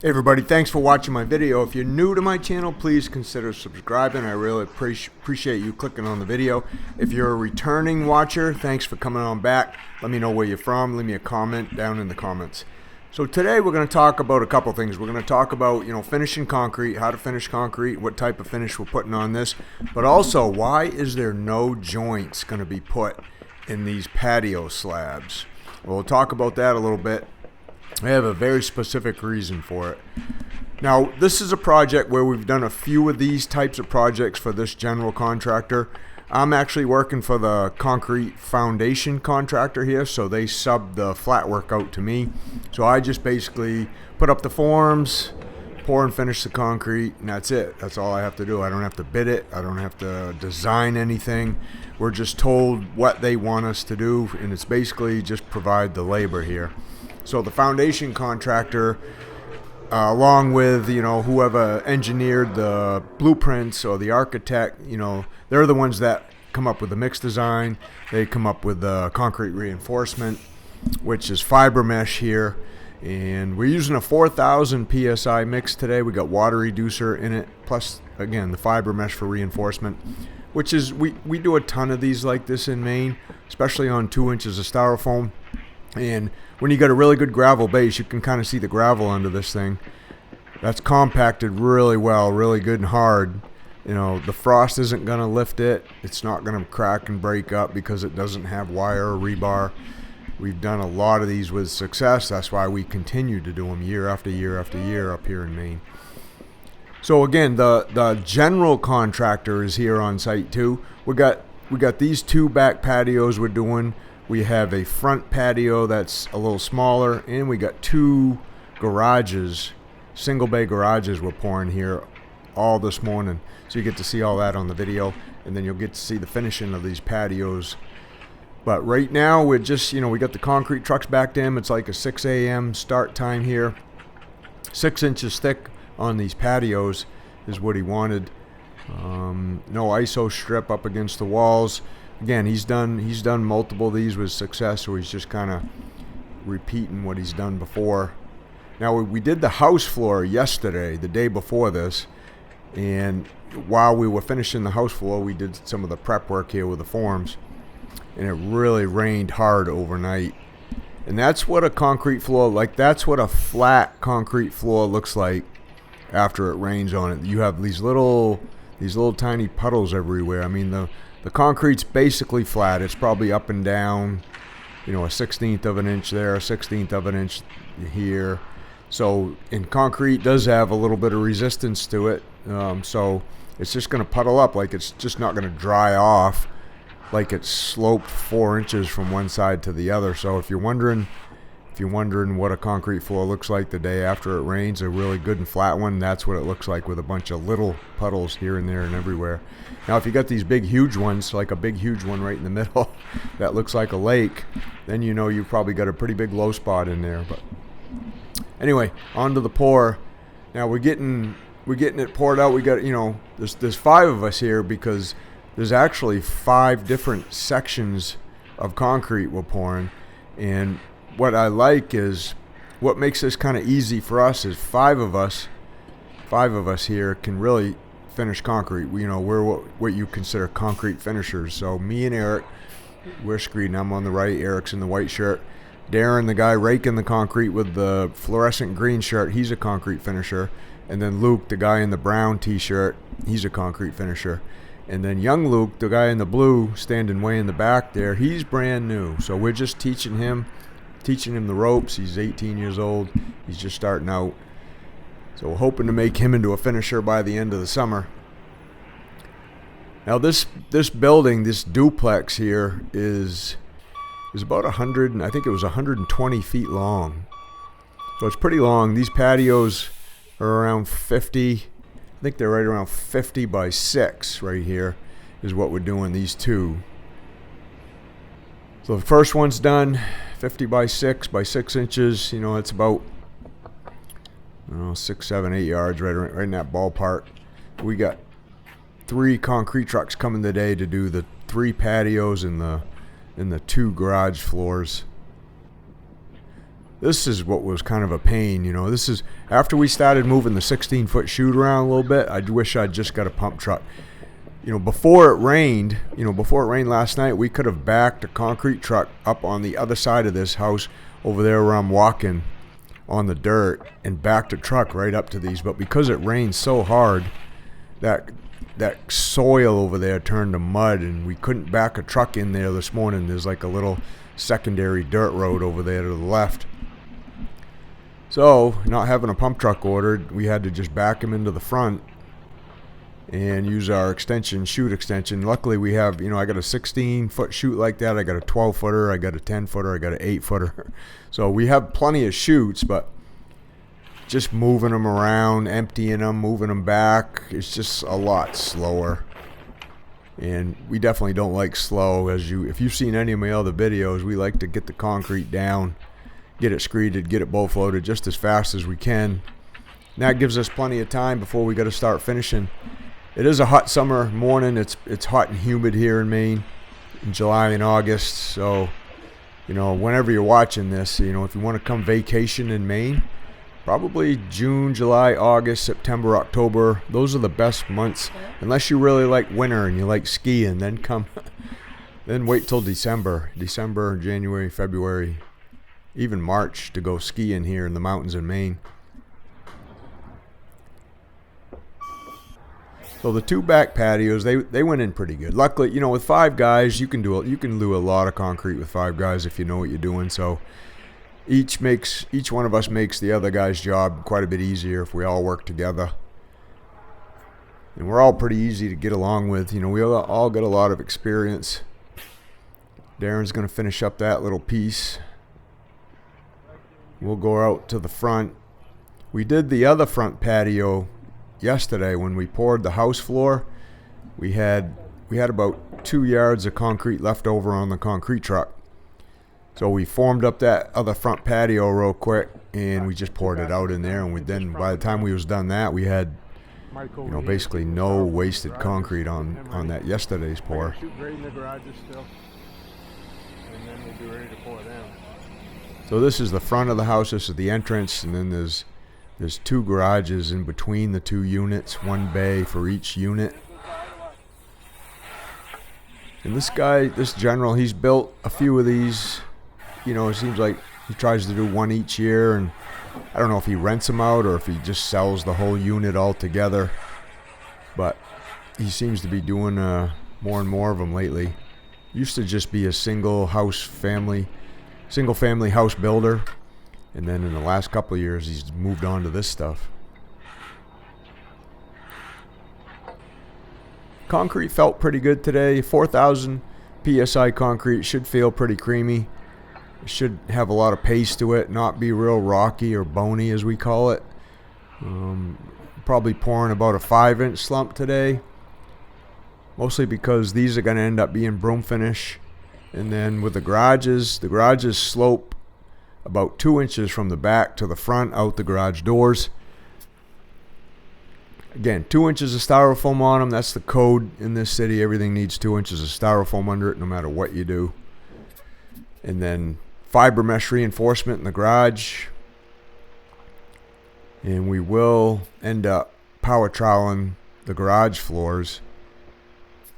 Hey everybody, thanks for watching my video. If you're new to my channel, please consider subscribing. I really appreciate you clicking on the video. If you're a returning watcher, thanks for coming on back. Let me know where you're from. Leave me a comment down in the comments. So today we're going to talk about a couple things. We're going to talk about, finishing concrete, how to finish concrete, what type of finish we're putting on this, but also why is there no joints going to be put in these patio slabs? We'll talk about that a little bit. I have a very specific reason for it. Now, this is a project where we've done a few of these types of projects for this general contractor. I'm actually working for the concrete foundation contractor here, so they subbed the flat work out to me. So I just basically put up the forms, pour and finish the concrete, and that's it. That's all I have to do. I don't have to bid it. I don't have to design anything. We're just told what they want us to do, and it's basically just provide the labor here. So the foundation contractor, along with, whoever engineered the blueprints or the architect, they're the ones that come up with the mix design. They come up with the concrete reinforcement, which is fiber mesh here. And we're using a 4,000 PSI mix today. We got water reducer in it, plus, again, the fiber mesh for reinforcement, which is, we do a ton of these like this in Maine, especially on 2 inches of styrofoam. And when you got a really good gravel base, you can kind of see the gravel under this thing. That's compacted really well, really good and hard. The frost isn't going to lift it. It's not going to crack and break up because it doesn't have wire or rebar. We've done a lot of these with success. That's why we continue to do them year after year after year up here in Maine. So again, the general contractor is here on site too. We got these two back patios we're doing. We have a front patio that's a little smaller, and we got two garages, single bay garages we're pouring here all this morning. So you get to see all that on the video, and then you'll get to see the finishing of these patios. But right now we're just, we got the concrete trucks backed in. It's like a 6 a.m. start time here. 6 inches thick on these patios is what he wanted. No ISO strip up against the walls. Again, he's done multiple of these with success, so he's just kind of repeating what he's done before. Now, we did the house floor yesterday, the day before this, and while we were finishing the house floor, we did some of the prep work here with the forms, and it really rained hard overnight. And that's what a concrete floor, that's what a flat concrete floor looks like after it rains on it. You have these little tiny puddles everywhere. I mean, the concrete's basically flat. It's probably up and down, a 1/16 of an inch there, a 1/16 of an inch here. So, and concrete does have a little bit of resistance to it. So it's just going to puddle up, it's just not going to dry off like it's sloped 4 inches from one side to the other. So if you're wondering what a concrete floor looks like the day after it rains, a really good and flat one, that's what it looks like, with a bunch of little puddles here and there and everywhere. Now, if you got these big, huge ones, like a big, huge one right in the middle that looks like a lake, then you've probably got a pretty big low spot in there. But anyway, on to the pour. Now we're getting it poured out. We got, there's 5 of us here because there's actually 5 different sections of concrete we're pouring. And what I like is, what makes this kind of easy for us is 5 of us here can really finish concrete. We're what you consider concrete finishers. So me and Eric, we're screened. I'm on the right. Eric's in the white shirt. Darren, the guy raking the concrete with the fluorescent green shirt, he's a concrete finisher. And then Luke, the guy in the brown t-shirt, he's a concrete finisher. And then young Luke, the guy in the blue, standing way in the back there, he's brand new. So we're just teaching him the ropes. He's 18 years old. He's just starting out. So we're hoping to make him into a finisher by the end of the summer. Now this building, this duplex here, is about 100, I think it was 120 feet long. So it's pretty long. These patios are around 50. I think they're right around 50 by 6 right here is what we're doing, these two. So the first one's done, 50 by 6 by 6 inches. It's about 6, 7, 8 yards, right in that ballpark. We got 3 concrete trucks coming today to do the 3 patios and the 2 garage floors. This is what was kind of a pain, you know. This is after we started moving the 16-foot chute around a little bit. I wish I'd just got a pump truck. You know, before it rained last night, we could have backed a concrete truck up on the other side of this house over there where I'm walking on the dirt and backed a truck right up to these. But because it rained so hard, that soil over there turned to mud, and we couldn't back a truck in there this morning. There's like a little secondary dirt road over there to the left. So, not having a pump truck ordered, we had to just back him into the front and use our chute extension. Luckily, we have, you know, I got a 16-foot chute like that. I got a 12-footer. I got a 10-footer. I got an 8-footer. So we have plenty of chutes, but just moving them around, emptying them, moving them back, it's just a lot slower. And we definitely don't like slow. If you've seen any of my other videos, we like to get the concrete down, get it screeded, get it both loaded just as fast as we can. And that gives us plenty of time before we got to start finishing. It is a hot summer morning. It's hot and humid here in Maine in July and August. So, you know, whenever you're watching this, you know, if you want to come vacation in Maine, probably June, July, August, September, October. Those are the best months. Unless you really like winter and you like skiing, then wait till December, January, February, even March to go skiing here in the mountains in Maine. So the two back patios, they went in pretty good. Luckily, you know, with 5 guys, you can do a lot of concrete with 5 guys if you know what you're doing. So each one of us makes the other guy's job quite a bit easier if we all work together. And we're all pretty easy to get along with. You know, we all got a lot of experience. Darren's going to finish up that little piece. We'll go out to the front. We did the other front patio yesterday when we poured the house floor. We had about 2 yards of concrete left over on the concrete truck. So we formed up that other front patio real quick, and we just poured it out in there. And then by the time we was done that, we had, you know, basically no wasted concrete on that yesterday's pour. So this is the front of the house. This is the entrance, and then there's 2 garages in between the 2 units, 1 bay for each unit. And this general, he's built a few of these. You know, it seems like he tries to do 1 each year, and I don't know if he rents them out or if he just sells the whole unit altogether. But he seems to be doing more and more of them lately. Used to just be a single family house builder, and then in the last couple of years he's moved on to this stuff. Concrete felt pretty good today. 4,000 PSI concrete should feel pretty creamy. It should have a lot of paste to it, not be real rocky or bony as we call it. Probably pouring about a 5-inch slump today, mostly because these are going to end up being broom finish. And then with the garages slope about 2 inches from the back to the front out the garage doors. Again, 2 inches of styrofoam on them. That's the code in this city. Everything needs 2 inches of styrofoam under it, no matter what you do. And then fiber mesh reinforcement in the garage. And we will end up power troweling the garage floors.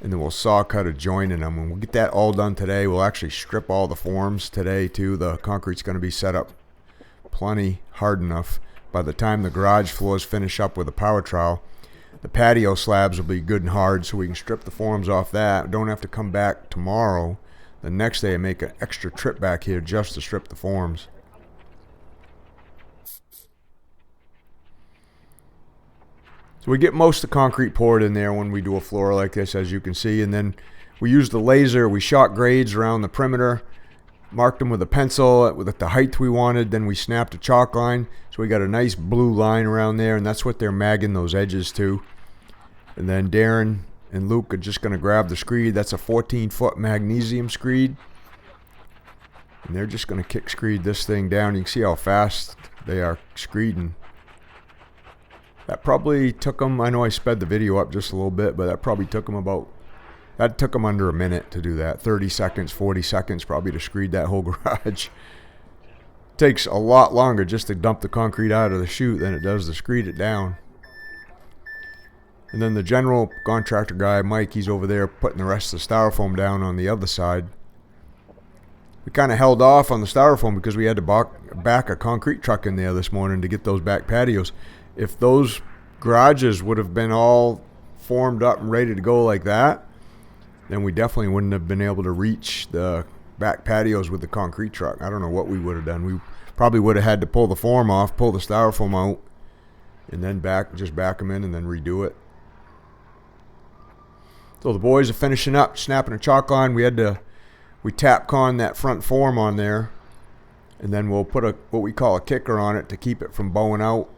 And then we'll saw cut a joint in them. When we get that all done today, we'll actually strip all the forms today too. The concrete's going to be set up plenty hard enough. By the time the garage floors finish up with a power trowel, the patio slabs will be good and hard, so we can strip the forms off that. Don't have to come back tomorrow. The next day I make an extra trip back here just to strip the forms. So we get most of the concrete poured in there when we do a floor like this, as you can see. And then we use the laser. We shot grades around the perimeter, marked them with a pencil with the height we wanted. Then we snapped a chalk line. So we got a nice blue line around there, and that's what they're magging those edges to. And then Darren and Luke are just going to grab the screed. That's a 14-foot magnesium screed. And they're just going to kick screed this thing down. You can see how fast they are screeding. That probably took them, I know I sped the video up just a little bit, but that probably took them that took them under a minute to do that. 30 seconds, 40 seconds probably to screed that whole garage. takes a lot longer just to dump the concrete out of the chute than it does to screed it down. And then the general contractor guy, Mike, he's over there putting the rest of the styrofoam down on the other side. We kind of held off on the styrofoam because we had to back a concrete truck in there this morning to get those back patios. If those garages would have been all formed up and ready to go like that, then we definitely wouldn't have been able to reach the back patios with the concrete truck. I don't know what we would have done. We probably would have had to pull the form off, pull the styrofoam out, and then just back them in and then redo it. So the boys are finishing up, snapping a chalk line. We tap con that front form on there, and then we'll put what we call a kicker on it to keep it from bowing out.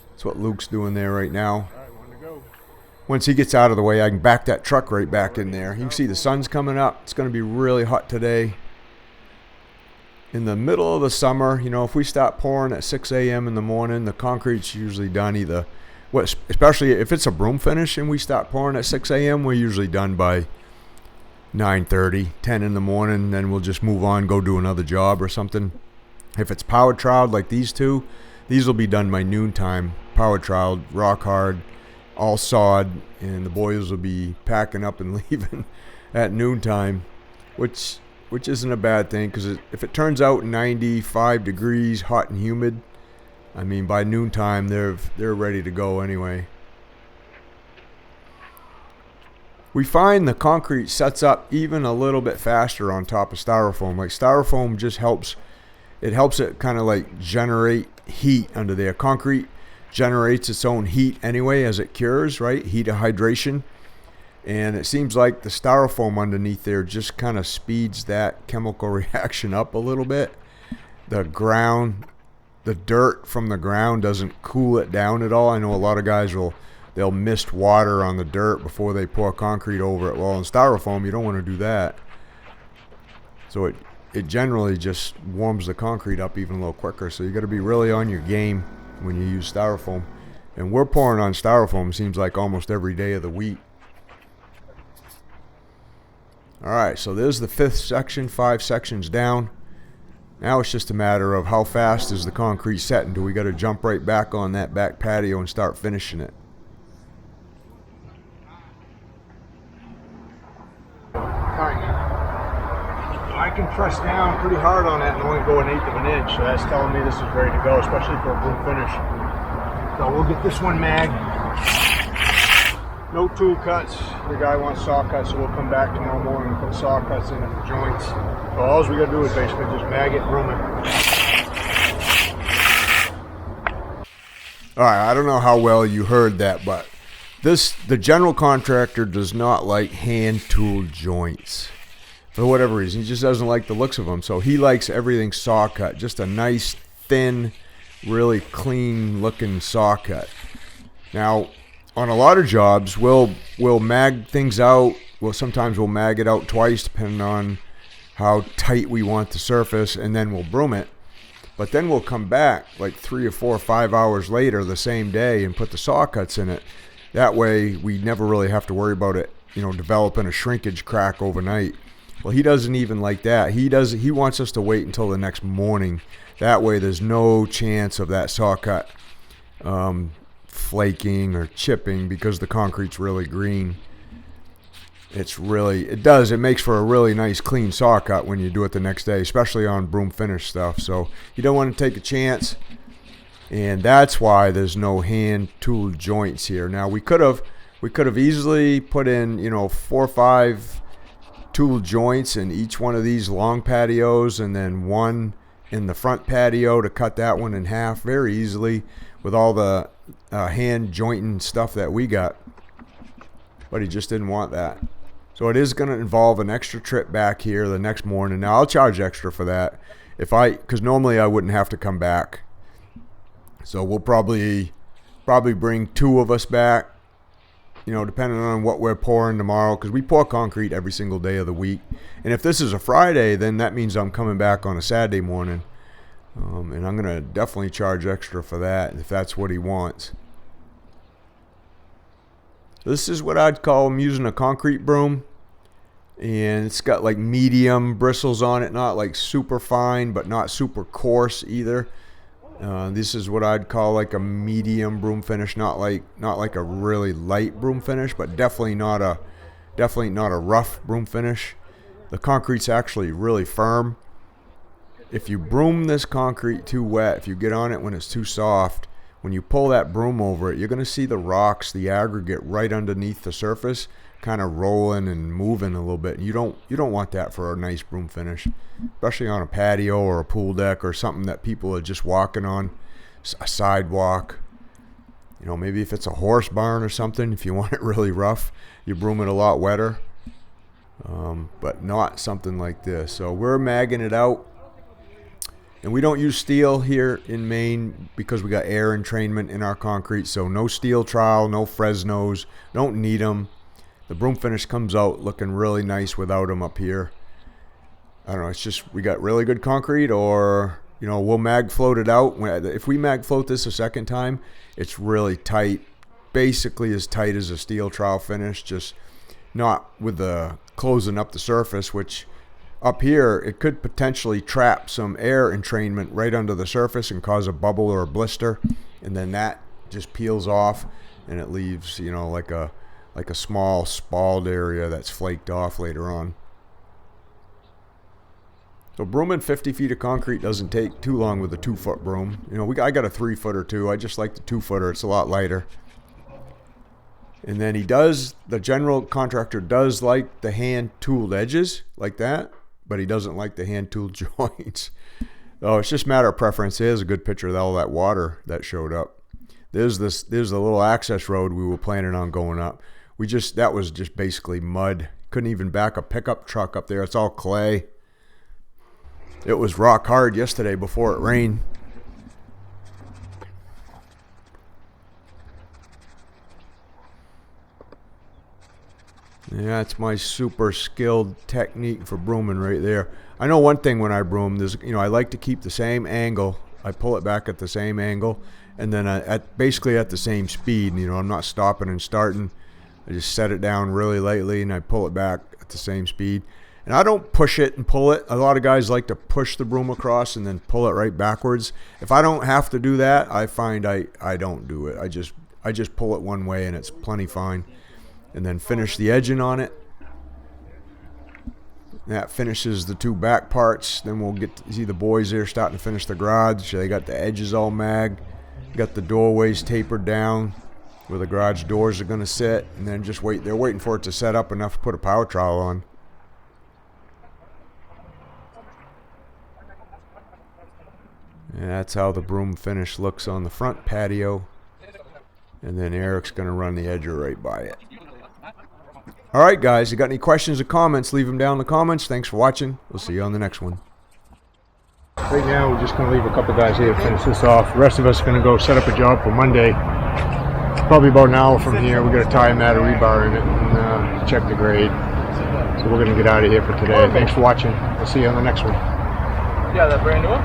That's what Luke's doing there right now. All right, one to go. Once he gets out of the way, I can back that truck right back in there. You can see the sun's coming up. It's going to be really hot today. In the middle of the summer, you know, if we stop pouring at 6 a.m. in the morning, the concrete's usually done especially if it's a broom finish and we stop pouring at 6 a.m., we're usually done by 9:30, 10 in the morning. Then we'll just move on, go do another job or something. If it's power troweled like these two, these will be done by noontime. Power troweled, rock hard, all sawed, and the boys will be packing up and leaving at noontime, which isn't a bad thing, because if it turns out 95 degrees, hot and humid, I mean, by noontime, they're ready to go anyway. We find the concrete sets up even a little bit faster on top of styrofoam. Like styrofoam just helps it kind of like generate heat under there. Concrete generates its own heat anyway as it cures, right? Heat of hydration. And it seems like the styrofoam underneath there just kind of speeds that chemical reaction up a little bit. The dirt from the ground doesn't cool it down at all. I know a lot of guys they'll mist water on the dirt before they pour concrete over it. Well, in styrofoam, you don't want to do that. So it generally just warms the concrete up even a little quicker. So you got to be really on your game when you use styrofoam. And we're pouring on styrofoam, seems like almost every day of the week. All right, so there's the 5th section, 5 sections down. Now it's just a matter of how fast is the concrete setting. Do we got to jump right back on that back patio and start finishing it? I can press down pretty hard on that and only go 1/8 of an inch, so that's telling me this is ready to go, especially for a broom finish. So we'll get this one mag. No tool cuts. The guy wants saw cuts, so we'll come back tomorrow morning and put saw cuts in at the joints. So all we got to do is basically just mag it, broom it. All right, I don't know how well you heard that, but the general contractor does not like hand tool joints for whatever reason. He just doesn't like the looks of them, so he likes everything saw cut, just a nice, thin, really clean looking saw cut. Now, on a lot of jobs, we'll mag things out. Sometimes we'll mag it out twice, depending on how tight we want the surface, and then we'll broom it. But then we'll come back like 3 or 4 or 5 hours later the same day and put the saw cuts in it. That way, we never really have to worry about it, developing a shrinkage crack overnight. Well, he doesn't even like that. He wants us to wait until the next morning. That way, there's no chance of that saw cut flaking or chipping because the concrete's really green. It makes for a really nice clean saw cut when you do it the next day, especially on broom finish stuff. So you don't want to take a chance, and that's why there's no hand tool joints here. Now we could have easily put in 4 or 5 tool joints in each one of these long patios, and then one in the front patio to cut that one in half very easily with all the hand jointing stuff that we got. But he just didn't want that. So it is going to involve an extra trip back here the next morning. Now I'll charge extra for that because normally I wouldn't have to come back. So we'll probably bring 2 of us back, depending on what we're pouring tomorrow, because we pour concrete every single day of the week. And if this is a Friday, then that means I'm coming back on a Saturday morning. And I'm going to definitely charge extra for that if that's what he wants. This is what I'd call him using a concrete broom. and it's got like medium bristles on it, not like super fine, but not super coarse either. This is what I'd call like a medium broom finish, not like a really light broom finish, but definitely not a rough broom finish. The concrete's actually really firm. If you broom this concrete too wet, if you get on it when it's too soft, when you pull that broom over it, you're going to see the rocks, the aggregate right underneath the surface, kind of rolling and moving a little bit. You don't want that for a nice broom finish, especially on a patio or a pool deck or something that people are just walking on, a sidewalk. You know, maybe if it's a horse barn or something, if you want it really rough, you broom it a lot wetter, but not something like this. So we're magging it out. And we don't use steel here in Maine because we got air entrainment in our concrete. So no steel trowel, no Fresnos, don't need them. The broom finish comes out looking really nice without them up here. I don't know, it's just we got really good concrete, or, you know, we'll mag float it out. If we mag float this a second time, it's really tight, basically as tight as a steel trowel finish, just not with the closing up the surface, which up here, it could potentially trap some air entrainment right under the surface and cause a bubble or a blister, and then that just peels off, and it leaves, you know, like a small spalled area that's flaked off later on. So brooming 50 feet of concrete doesn't take too long with a 2-foot broom. You know, I got a 3-footer too. I just like the 2-footer. It's a lot lighter. And then the general contractor does like the hand tooled edges like that, but he doesn't like the hand tooled joints. Oh, it's just a matter of preference. Here's a good picture of all that water that showed up. There's the little access road we were planning on going up. That was just basically mud. Couldn't even back a pickup truck up there. It's all clay. It was rock hard yesterday before it rained. Yeah, that's my super skilled technique for brooming right there. I know one thing when I broom, I like to keep the same angle. I pull it back at the same angle, and then basically at the same speed. You know, I'm not stopping and starting. I just set it down really lightly, and I pull it back at the same speed. And I don't push it and pull it. A lot of guys like to push the broom across and then pull it right backwards. If I don't have to do that, I find I don't do it. I just pull it one way, and it's plenty fine. And then finish the edging on it. That finishes the 2 back parts. Then we'll get to see the boys there starting to finish the garage. They got the edges all magged. Got the doorways tapered down where the garage doors are going to sit. And then just wait. They're waiting for it to set up enough to put a power trowel on. And that's how the broom finish looks on the front patio. And then Eric's going to run the edger right by it. All right, guys, you got any questions or comments, leave them down in the comments. Thanks for watching. We'll see you on the next one. Right now, we're just going to leave a couple guys here to finish this off. The rest of us are going to go set up a job for Monday. Probably about an hour from here. We're going to tie a mat of rebar in it and check the grade. So we're going to get out of here for today. Thanks for watching. We'll see you on the next one. Yeah, that brand new one?